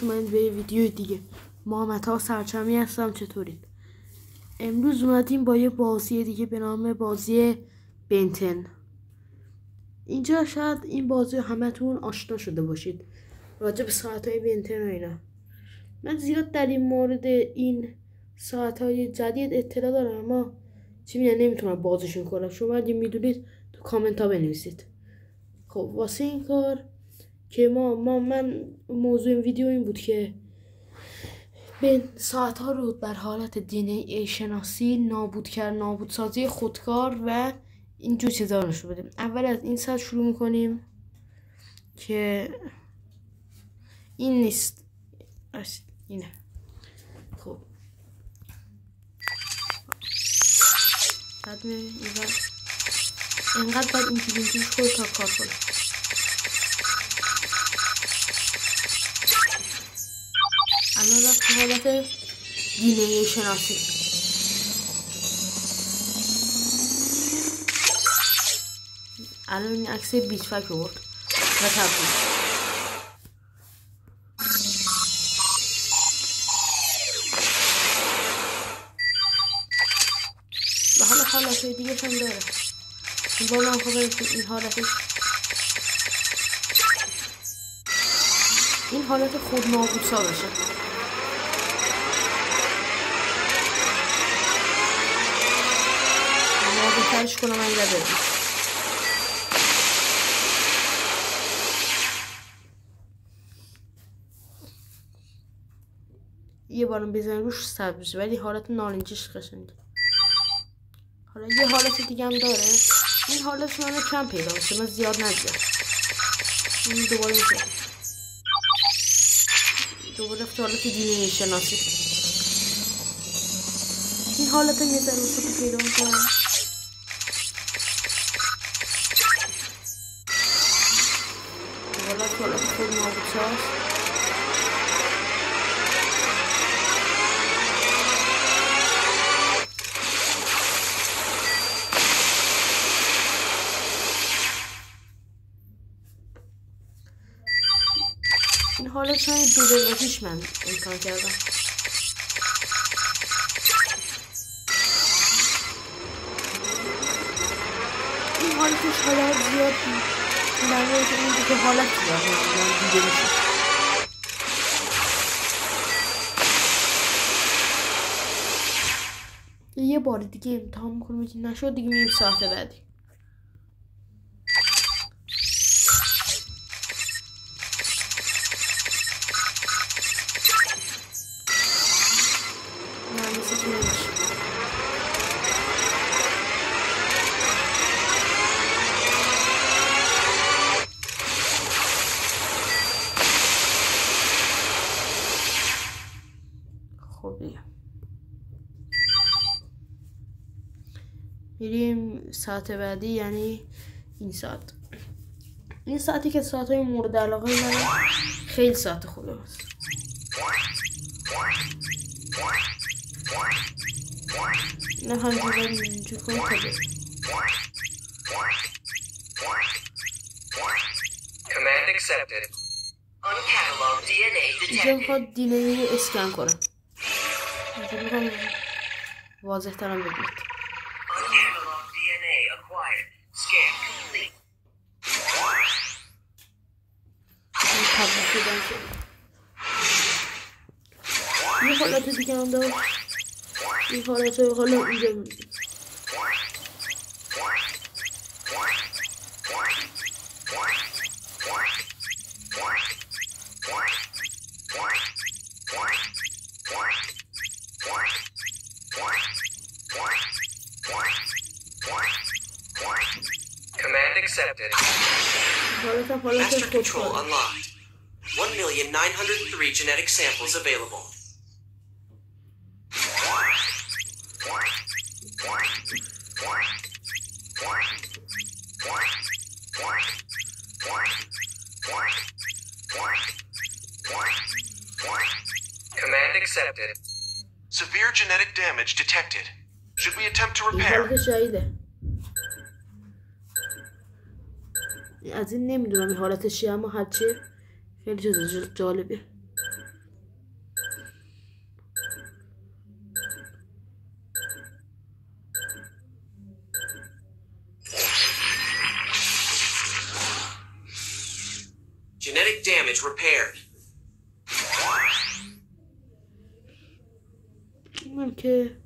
اومدید به ویدیو دیگه. محمدها سرچمی هستم. چطورید؟ امروز اومدیم با یه بازی دیگه به نام بازی بنتن. اینجا شاید این بازی همتون آشنا شده باشید راجع به ساعت‌های بنتن و اینا. من زیاد در این مورد این ساعت‌های جدید اطلاع دارم، اما چی میگن نمیتونم بازشون کنم. شما اگه میدونید تو کامنت ها بنویسید. خب واسه این کار که من موضوع این ویدیو این بود که به ساعت ها رو در حالت دی شناسی نابودسازی خودکار و اینجور چیزا رو نشون بدیم. اول از این ساعت شروع میکنیم که این نیست، اینه. خب اینقدر باید اینجوری خود تا کار کنه. الان رفت تو حالت دی شناسی. الان این عکس بیچ فک رو برد و تبدیل. و حالا حالت دیگه هم داره. این بالا هم خواهد که این حالت خود نابودسا بشه. بهترش کنم این رو یه بارم بزنم روش سبز بشه، ولی حالت نارنجیش قشنگه. حالا یه حالت دیگه هم داره. این حالت من کم پیدا بشه، من زیاد نزدم. این دوباره میشه رفت حالت دی شناسی. این حالت میزن واسه پیدا میکنم. حالت خود نابودساز. این حالت شاید 2 دقیقه پیش من امکان کردم. این حالتش حالت زیاد در مورد این دیگه حالت زیاد دیده میشه. یه بار دیگه امتحان میکنم که نشد دیگه میریم ساعت بعدی. خب دیگه میریم ساعت بعدی، یعنی این ساعتی که ساعت های مورد علاقه من خیلی ساعت خوبه است. نه همجوری اینجور کنی تبه اینجا میخواد دی اسکن کنه. اینجا میخوام واضح ترم بگید. یه حالت دیگه هم داره. این حالت حالا اینجا میدید. Command accepted. Master control unlocked. 1,903 genetic samples available. Command accepted. Severe genetic damage detected. Should we attempt to repair? از این نمیدونم این حالتش چیه، اما هرچیه خیلی چیز جالبه. damage repaired. من که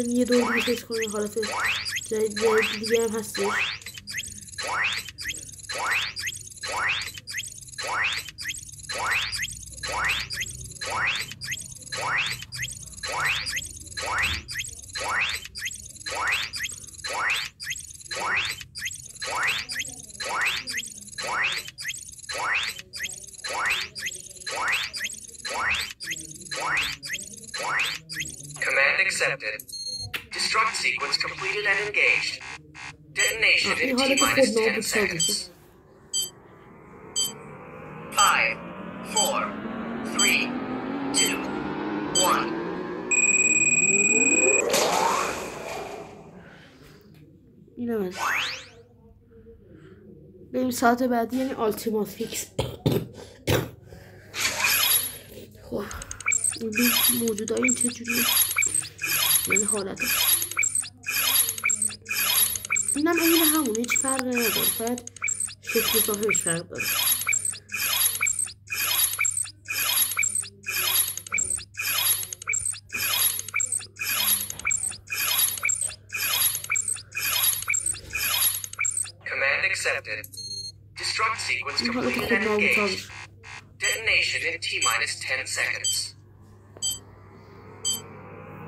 یه دور دیگه تست کنیم حالت جدید دیگه هم هستش. Command accepted. Destruct sequence completed and engaged. Detonation in T-minus 10 seconds. 5, 4, 3, 2, 1. اینم از بریم ساعت بعدی یعنی آلتیمات فیکس. خب این موجودای این چجوریه یعنی حالتش اینم این همونه هیچ فرقی نداره فقط شکل ظاهرش فرق داره. Command accepted. Destruct sequence completed and engaged. Detonation in T-minus 10 seconds.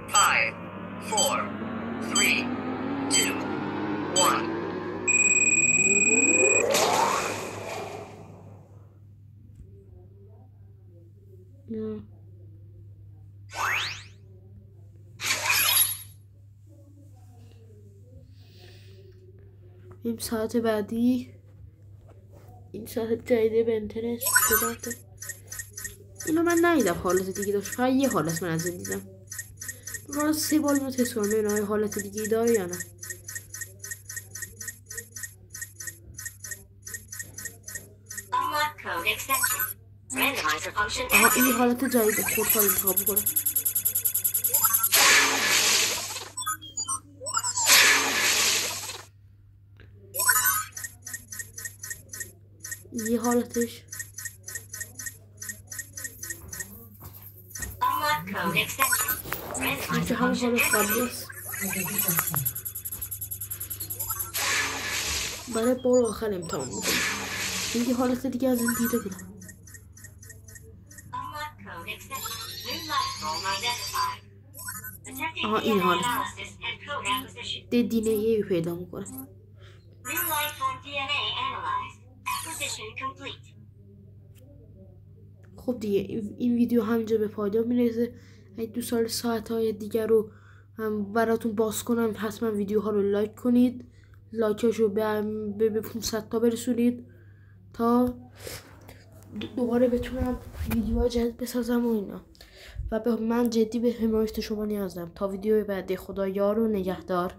5, 4, 3, 2, 1. این ساعت بعدی این ساعت جدید بنتنه شده. اینو من ندیدم حالت دیگه داشت فقط یه حالت من از این دیدم. من 3 بار اینو تست کنم ببینم حالت دیگه داره یا نه. آها این حالت جدید خودکار انتخاب کنم. یه حالتش اینکه همون حالت قبلی است. برای بار آخر امتحان میکنم. این یه حالت دیگه از این دیده بودم. آها این حالت دینه یه پیدا میکنم. خب دیگه این ویدیو همینجا به پایان میرسه. اگه دوست دارید ساعت‌های دیگر رو هم براتون باز کنم حتما ویدیوها رو لایک کنید. لایکاشو به 500 تا برسونید تا دوباره بتونم ویدیوها جدید بسازم و اینا. و من جدی به حمایت شما نیاز دارم. تا ویدیو بعدی خدا یار و نگهدار.